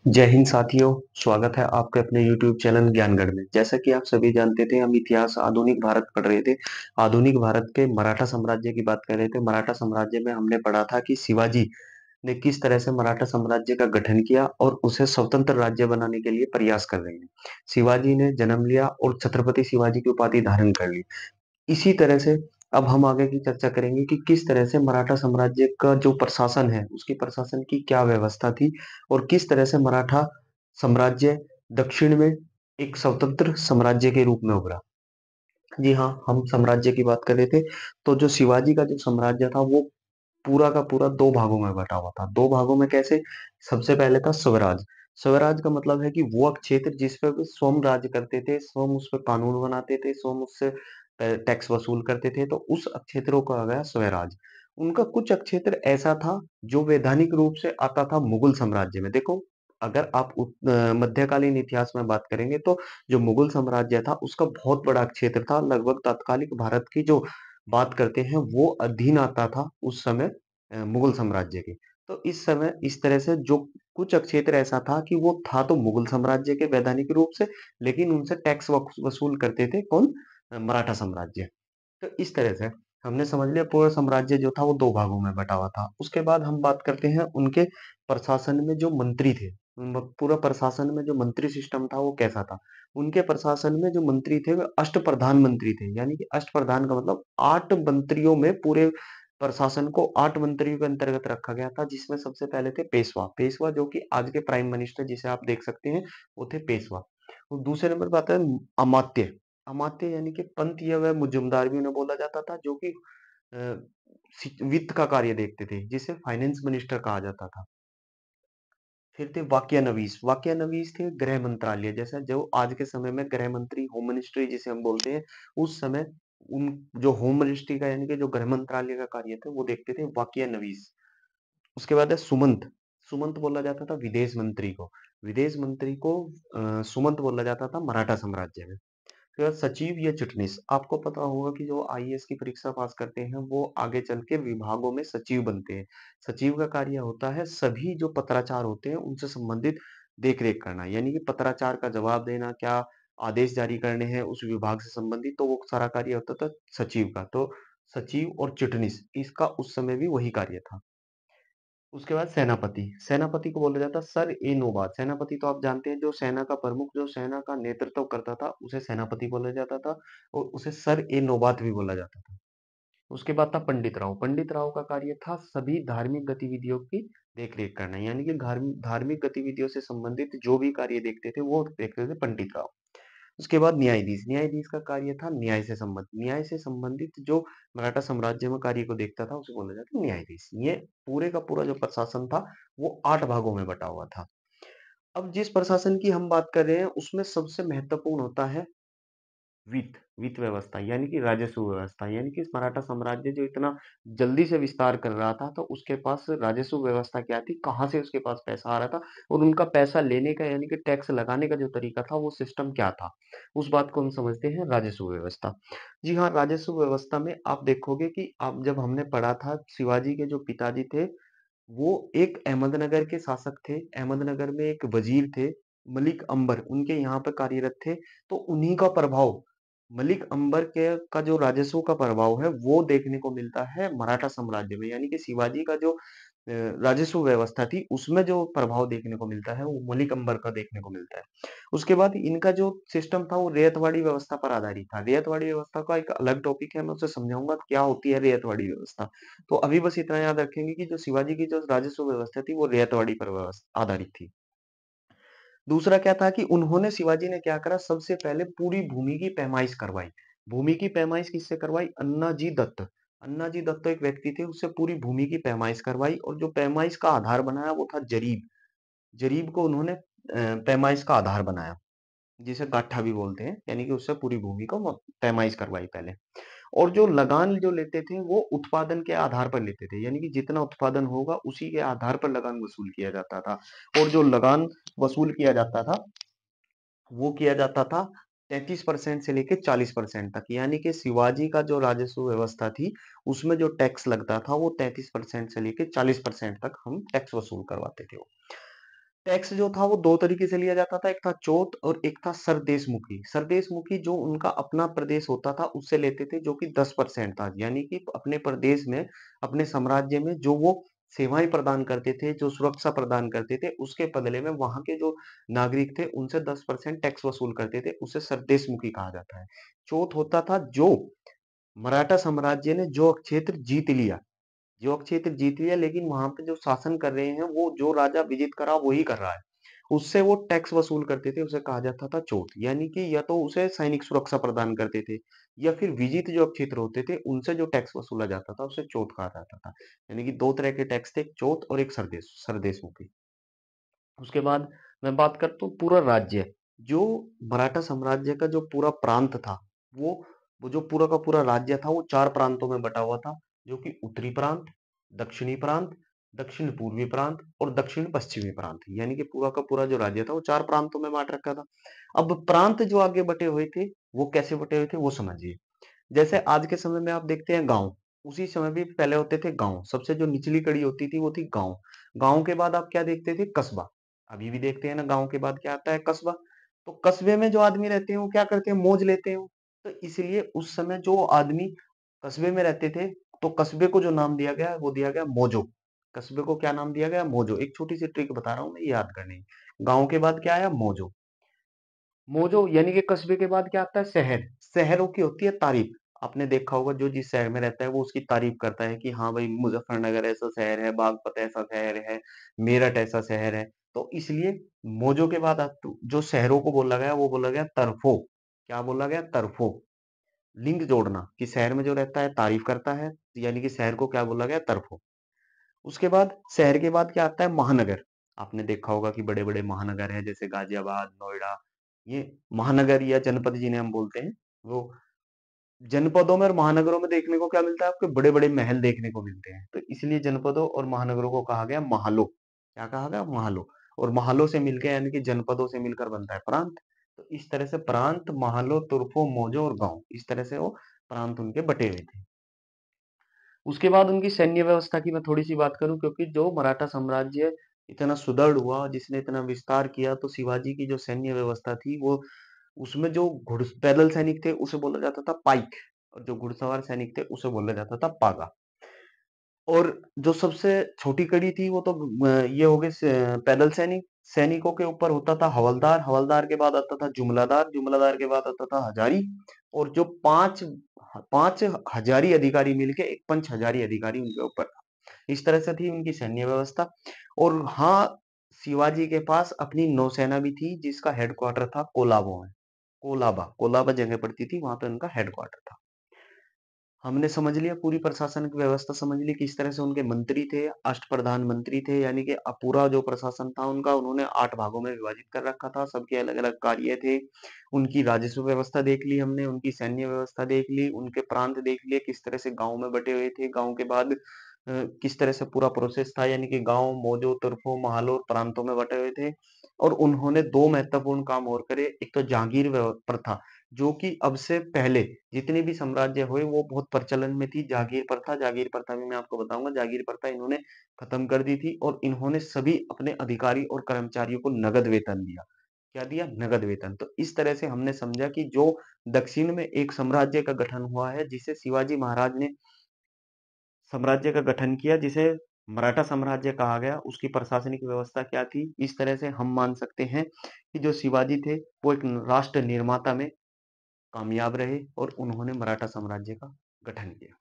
जय हिंद साथियों। स्वागत है आपके अपने YouTube चैनल ज्ञानगढ़ में। जैसा कि आप सभी जानते थे, हम इतिहास आधुनिक भारत पढ़ रहे थे। आधुनिक भारत के मराठा साम्राज्य की बात कर रहे थे। मराठा साम्राज्य में हमने पढ़ा था कि शिवाजी ने किस तरह से मराठा साम्राज्य का गठन किया और उसे स्वतंत्र राज्य बनाने के लिए प्रयास कर रहे हैं। शिवाजी ने जन्म लिया और छत्रपति शिवाजी की उपाधि धारण कर ली। इसी तरह से अब हम आगे की चर्चा करेंगे कि किस तरह से मराठा साम्राज्य का जो प्रशासन है उसकी प्रशासन की क्या व्यवस्था थी और किस तरह से मराठा साम्राज्य दक्षिण में एक स्वतंत्र साम्राज्य के रूप में उभरा। जी हाँ, हम साम्राज्य की बात कर रहे थे। तो जो शिवाजी का जो साम्राज्य था वो पूरा का पूरा दो भागों में बटा हुआ था। दो भागों में कैसे? सबसे पहले था स्वराज। स्वराज का मतलब है कि वो क्षेत्र जिस पे वे स्वयं राज करते थे, स्वयं उस पर कानून बनाते थे, स्वयं उससे टैक्स वसूल करते थे, तो उस क्षेत्रों को आ गया स्वराज। उनका कुछ क्षेत्र ऐसा था जो वैधानिक रूप से आता था मुगल साम्राज्य में। देखो, अगर आप मध्यकालीन इतिहास में बात करेंगे तो जो मुगल साम्राज्य था उसका बहुत बड़ा क्षेत्र था। लगभग तत्कालिक भारत की जो बात करते हैं वो अधीन आता था उस समय मुगल साम्राज्य के। तो इस समय इस तरह से जो कुछ क्षेत्र ऐसा था कि वो था तो मुगल साम्राज्य के वैधानिक रूप से, लेकिन उनसे टैक्स वसूल करते थे कौन? मराठा साम्राज्य। तो इस तरह से हमने समझ लिया पूरा साम्राज्य जो था वो दो भागों में बटा हुआ था। उसके बाद हम बात करते हैं उनके प्रशासन में जो मंत्री थे। पूरा प्रशासन में जो मंत्री सिस्टम था वो कैसा था? उनके प्रशासन में जो मंत्री थे वे अष्ट प्रधान मंत्री थे। यानी कि अष्ट प्रधान का मतलब आठ मंत्रियों में पूरे प्रशासन को आठ मंत्रियों के अंतर्गत रखा गया था, जिसमें सबसे पहले थे पेशवा। पेशवा जो कि आज के प्राइम मिनिस्टर जिसे आप देख सकते हैं वो थे पेशवा। और दूसरे नंबर पर आता है अमात्य। अमात्य यानी कि पंत या वह मुजमदार भी उन्हें बोला जाता था, जो कि अ, वित्त का कार्य देखते थे, जिसे फाइनेंस मिनिस्टर कहा जाता था। फिर थे वाक्यानवीस। वाक्यानवीस थे गृह मंत्रालय, जैसा जो आज के समय में गृह मंत्री, होम मिनिस्ट्री जिसे हम बोलते हैं, उस समय उन जो होम मिनिस्ट्री का यानी कि जो गृह मंत्रालय का कार्य थे वो देखते थे वाक्यानवीस। उसके बाद है सुमंत। सुमंत बोला जाता था विदेश मंत्री को। विदेश मंत्री को सुमंत बोला जाता था मराठा साम्राज्य में। फिर सचिव या चिटनीस। आपको पता होगा कि जो आईएएस की परीक्षा पास करते हैं वो आगे चल के विभागों में सचिव बनते हैं। सचिव का कार्य होता है सभी जो पत्राचार होते हैं उनसे संबंधित देख रेख करना, यानी कि पत्राचार का जवाब देना, क्या आदेश जारी करने हैं उस विभाग से संबंधित, तो वो सारा कार्य होता था सचिव का। तो सचिव और चिटनीस इसका उस समय भी वही कार्य था। उसके बाद सेनापति। सेनापति को बोला जाता सर ए नौबात। सेनापति तो आप जानते हैं, जो सेना का प्रमुख जो सेना का नेतृत्व करता था उसे सेनापति बोला जाता था, और उसे सर ए नौबात भी बोला जाता था। उसके बाद था पंडित राव। पंडित राव का कार्य था सभी धार्मिक गतिविधियों की देख रेख करना, यानी कि धार्मिक गतिविधियों से संबंधित जो भी कार्य देखते थे वो देखते थे पंडित राव। उसके बाद न्यायाधीश। न्यायाधीश का कार्य था न्याय से संबंधित जो मराठा साम्राज्य में कार्य को देखता था उसे बोला जाता न्यायाधीश। ये पूरे का पूरा जो प्रशासन था वो आठ भागों में बटा हुआ था। अब जिस प्रशासन की हम बात कर रहे हैं उसमें सबसे महत्वपूर्ण होता है वित्त वित्त व्यवस्था, यानी कि राजस्व व्यवस्था। यानी कि मराठा साम्राज्य जो इतना जल्दी से विस्तार कर रहा था तो उसके पास राजस्व व्यवस्था क्या थी, कहाँ से उसके पास पैसा आ रहा था, और उनका पैसा लेने का यानी कि टैक्स लगाने का जो तरीका था वो सिस्टम क्या था, उस बात को हम समझते हैं राजस्व व्यवस्था। जी हाँ, राजस्व व्यवस्था में आप देखोगे कि आप जब हमने पढ़ा था शिवाजी के जो पिताजी थे वो एक अहमदनगर के शासक थे। अहमदनगर में एक वजीर थे मलिक अंबर, उनके यहाँ पे कार्यरत थे। तो उन्हीं का प्रभाव, मलिक अंबर के का जो राजस्व का प्रभाव है वो देखने को मिलता है मराठा साम्राज्य में। यानी कि शिवाजी का जो राजस्व व्यवस्था थी उसमें जो प्रभाव देखने को मिलता है वो मलिक अंबर का देखने को मिलता है। उसके बाद इनका जो सिस्टम था वो रेतवाड़ी व्यवस्था पर आधारित था। रेतवाड़ी व्यवस्था का एक अलग टॉपिक है, मैं उसे समझाऊंगा क्या होती है रेतवाड़ी व्यवस्था। तो अभी बस इतना याद रखेंगे कि जो शिवाजी की जो राजस्व व्यवस्था थी वो रेतवाड़ी पर आधारित थी। दूसरा क्या था कि उन्होंने शिवाजी ने क्या करा, सबसे पहले पूरी भूमि की पैमाइश करवाई। भूमि की पैमाइश किससे करवाई? अन्नाजी दत्त। अन्नाजी दत्त एक व्यक्ति थे, उससे पूरी भूमि की पैमाइश करवाई, और जो पैमाइश का आधार बनाया वो था जरीब। जरीब को उन्होंने पैमाइश का आधार बनाया, जिसे गाठा भी बोलते हैं। यानी कि उससे पूरी भूमि को पैमाइश करवाई पहले। और जो लगान जो लेते थे वो उत्पादन के आधार पर लेते थे, यानी कि जितना उत्पादन होगा उसी के आधार पर लगान वसूल किया जाता था। और जो लगान वसूल किया जाता था वो किया जाता था 33% से लेकर 40% तक। यानी कि शिवाजी का जो राजस्व व्यवस्था थी उसमें जो टैक्स लगता था वो 33% से लेकर 40% तक हम टैक्स वसूल करवाते थे। टैक्स जो था वो 2 तरीके से लिया जाता था, एक था चोत और एक था सरदेशमुखी। सरदेशमुखी जो उनका अपना प्रदेश होता था उससे लेते थे, जो कि 10% था। यानी कि अपने प्रदेश में, अपने साम्राज्य में जो वो सेवाएँ प्रदान करते थे, जो सुरक्षा प्रदान करते थे, उसके बदले में वहाँ के जो नागरिक थे उनसे 10% टैक्स वसूल करते थे, उसे सरदेशमुखी कहा जाता है। चोत होता था जो मराठा साम्राज्य ने जो क्षेत्र जीत लिया, जो क्षेत्र जीत लिया, लेकिन वहां पे जो शासन कर रहे हैं वो जो राजा विजित करा वही कर रहा है, उससे वो टैक्स वसूल करते थे, उसे कहा जाता था चोट। यानी कि या तो उसे सैनिक सुरक्षा प्रदान करते थे, या फिर विजित जो क्षेत्र होते थे उनसे जो टैक्स वसूला जाता था उसे चोट कहा जाता था। यानी कि दो तरह के टैक्स थे, एक चोट और एक सरदेशमुखी। उसके बाद मैं बात करता हूँ पूरा राज्य। जो मराठा साम्राज्य का जो पूरा प्रांत था, वो वो जो पूरा का पूरा राज्य था वो 4 प्रांतों में बटा हुआ था, जो कि उत्तरी प्रांत, दक्षिणी प्रांत, दक्षिण पूर्वी प्रांत और दक्षिण पश्चिमी प्रांत। यानी कि पूरा का पूरा जो राज्य था वो 4 प्रांतों में बाँट रखा था। अब प्रांत जो आगे बटे हुए थे, वो कैसे बटे हुए थे वो समझिए। जैसे आज के समय में आप देखते हैं गाँव, उसी समय भी पहले होते थे गाँव। सबसे जो निचली कड़ी होती थी वो थी गाँव। गाँव के बाद आप क्या देखते थे? कस्बा। अभी भी देखते हैं ना, गाँव के बाद क्या आता है? कस्बा। तो कस्बे में जो आदमी रहते हैं वो क्या करते हैं? मौज लेते हैं वो। तो इसलिए उस समय जो आदमी कस्बे में रहते थे, तो कस्बे को जो नाम दिया गया वो दिया गया मौजो। कस्बे को क्या नाम दिया गया? मौजो। एक छोटी सी ट्रिक बता रहा हूँ मैं, ये याद करनी है। गाँव के बाद क्या आया? मौजो। मोजो यानी कि कस्बे के बाद क्या आता है? शहर। शहरों की होती है तारीफ। आपने देखा होगा जो जिस शहर में रहता है वो उसकी तारीफ करता है कि हाँ भाई, मुजफ्फरनगर ऐसा शहर है, बागपत ऐसा शहर है, मेरठ ऐसा शहर है। तो इसलिए मोजो के बाद जो शहरों को बोला गया वो बोला गया तरफो। क्या बोला गया? तरफो। लिंक जोड़ना कि शहर में जो रहता है तारीफ करता है, यानी कि शहर को क्या बोला गया? तरफो। उसके बाद शहर के बाद क्या आता है? महानगर। आपने देखा होगा कि बड़े-बड़े महानगर हैं जैसे गाजियाबाद, नोएडा, ये महानगर या जनपद जिन्हें हम बोलते हैं, वो जनपदों में और महानगरों में देखने को क्या मिलता है? आपको बड़े-बड़े महल देखने को मिलते हैं। तो इसलिए जनपदों और महानगरों को कहा गया महलों। क्या कहा गया? महलों। और महलों से मिलके यानी कि जनपदों से मिलकर बनता है प्रांत। तो इस तरह से प्रांत, महलों, तुर्फों, मौजों और गाँव, इस तरह से वो प्रांत उनके बटे हुए थे। उसके बाद उनकी सैन्य व्यवस्था की मैं थोड़ी-सी बात करूँ, क्योंकि जो मराठा साम्राज्य इतना सुदृढ़ हुआ, जिसने इतना विस्तार किया, तो शिवाजी की जो सैन्य व्यवस्था थी वो, उसमें जो घुड़ पैदल सैनिक थे उसे बोला जाता था पाइक, और जो घुड़सवार सैनिक थे उसे बोला जाता था पागा। और जो सबसे छोटी कड़ी थी वो तो ये हो गए पैदल सैनिक। सैनिकों के ऊपर होता था हवलदार, हवलदार के बाद आता था जुमलादार, जुमलादार के बाद आता था हजारी, और जो पांच हजारी अधिकारी मिलके एक पंच हजारी अधिकारी उनके ऊपर था। इस तरह से थी उनकी सैन्य व्यवस्था। और हाँ, शिवाजी के पास अपनी नौसेना भी थी जिसका हेडक्वार्टर था कोलाबो में। कोलाबा कोलाबा जगह पड़ती थी, वहां पे उनका हेडक्वार्टर था। हमने समझ लिया, पूरी प्रशासन की व्यवस्था समझ ली, किस तरह से उनके मंत्री थे, अष्टप्रधान मंत्री थे, यानी कि पूरा जो प्रशासन था उनका उन्होंने 8 भागों में विभाजित कर रखा था, सबके अलग-अलग कार्य थे। उनकी राजस्व व्यवस्था देख ली हमने, उनकी सैन्य व्यवस्था देख ली, उनके प्रांत देख लिए, किस तरह से गाँव में बटे हुए थे, गाँव के बाद किस तरह से पूरा प्रोसेस था, यानी कि गाँव, मौजों, तुर्फों, महलों और प्रांतों में बटे हुए थे। और उन्होंने 2 महत्वपूर्ण काम और करे, एक तो जागीर प्रथा, जो कि अब से पहले जितने भी साम्राज्य हुए वो बहुत प्रचलन में थी। जागीर प्रथा, जागीर प्रथा भी मैं आपको बताऊंगा। जागीर प्रथा इन्होंने खत्म कर दी थी, और इन्होंने सभी अपने अधिकारी और कर्मचारियों को नगद वेतन दिया। क्या दिया? नगद वेतन। तो इस तरह से हमने समझा कि जो दक्षिण में एक साम्राज्य का गठन हुआ है, जिसे शिवाजी महाराज ने साम्राज्य का गठन किया, जिसे मराठा साम्राज्य कहा गया, उसकी प्रशासनिक व्यवस्था क्या थी। इस तरह से हम मान सकते हैं कि जो शिवाजी थे वो एक राष्ट्र निर्माता में कामयाब रहे, और उन्होंने मराठा साम्राज्य का गठन किया।